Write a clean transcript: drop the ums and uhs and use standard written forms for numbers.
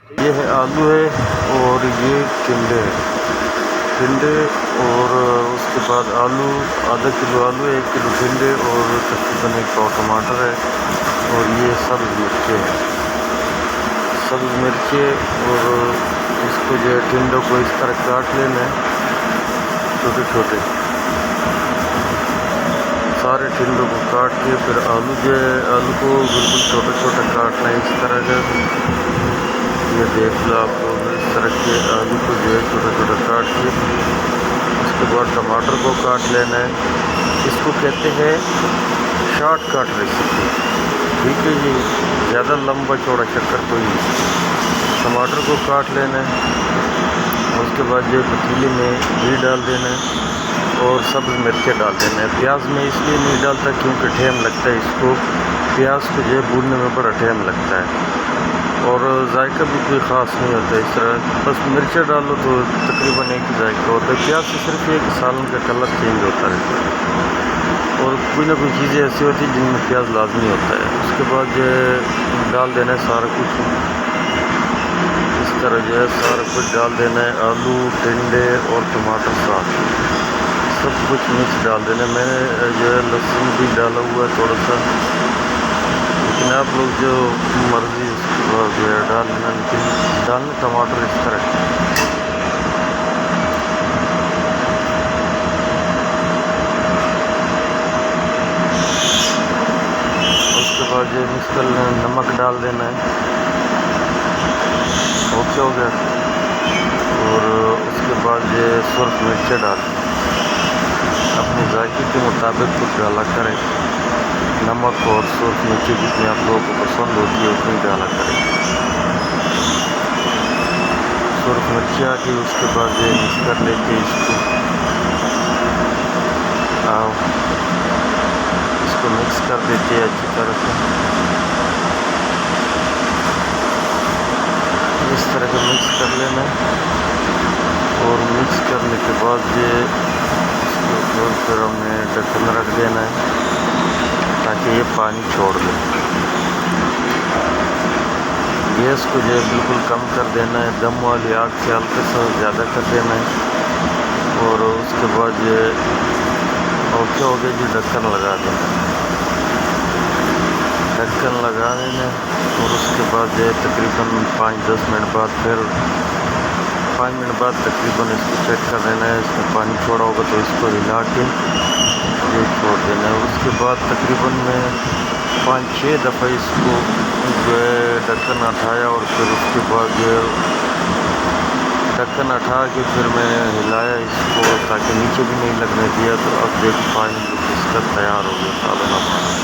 ये है आलू है और ये टिंडे है। टिंडे और उसके बाद आलू, आधा किलो आलू है, 1 किलो टिंडे और तकरीबन 1 पाव टमाटर है और ये सब्ज़ मिर्चें हैं। सब्ज़ मिर्चें और इसको जो है टिंडों को इस तरह काट लेना है छोटे छोटे, सारे टिंडों को काट के फिर आलू जो है आलू को बिल्कुल छोटा छोटा काटना है इस तरह का। ये देख लो आप लोग, इस तरह के आलू को जो है छोटा छोटा काट के उसके बाद टमाटर को काट लेना है। इसको कहते हैं शॉर्टकट रेसिपी, ठीक है जी, ज़्यादा लंबा चौड़ा चक्कर कोई नहीं। टमाटर को काट लेना है, उसके बाद जो पतीले में घी डाल देना है और सब्ज़ मिर्चें डाल देना है। प्याज में इसलिए नहीं डालता क्योंकि टाइम लगता है, इसको प्याज को जो है भूनने में बड़ा टाइम लगता है और जायका भी कोई ख़ास नहीं होता है। इस तरह बस मिर्चें डालो तो तकरीबन एक ही जायका होता है। प्याज से सिर्फ एक सालन का कलर चेंज होता रहता है और कोई ना कोई चीज़ें ऐसी होती हैं जिनमें प्याज लाजमी होता है। उसके बाद जो है डाल देना है सारा कुछ, इस तरह जो है सारा कुछ डाल देना है, आलू, टिंडे और टमाटर साथ सब कुछ मिक्स डाल देना है। मैंने जो है लहसुन भी डाला हुआ है थोड़ा सा, लेकिन आप लोग जो मर्ज़ी उसके बाद जो है डाल लेना, लेकिन डालना टमाटर इस तरह। उसके बाद जो मिक्स कर लेना, नमक डाल देना है, ओके हो गया। और उसके बाद जो सुर्ख मिर्चें डाल अपने जायके के मुताबिक कुछ डाला करें। नमक और सुर्ख मिर्ची जितनी आप लोगों को पसंद होती है उतनी डाला करें। सुर्ख मिर्ची आके उसके बाद ये मिक्स कर लेके इसको मिक्स कर देते हैं अच्छी तरह से। इस तरह का मिक्स कर लेना और मिक्स करने के बाद ये इसको फिर हमने ढक्कन रख देना है ताकि ये पानी छोड़ दे। गैस को जो है बिल्कुल कम कर देना है, दम वाली आग से हल्का सा ज़्यादा कर देना है और उसके बाद ये ओके हो गया जी, ढक्कन लगा देना, ढक्कन लगा देना और उसके बाद जो है तकरीबन 5-10 मिनट बाद फिर 5 मिनट बाद तकरीबन इसको चेक कर देना है। इसमें पानी छोड़ा होगा तो इसको हिला के ये छोड़ देना है। उसके बाद तकरीबन मैं 5-6 दफ़ा इसको जो है ढक्कन उठाया और फिर उसके बाद जो ढक्कन उठा के फिर मैंने हिलाया इसको ताकि नीचे भी नहीं लगने दिया। तो अब देखो फाइनली इसका तैयार हो गया सालन।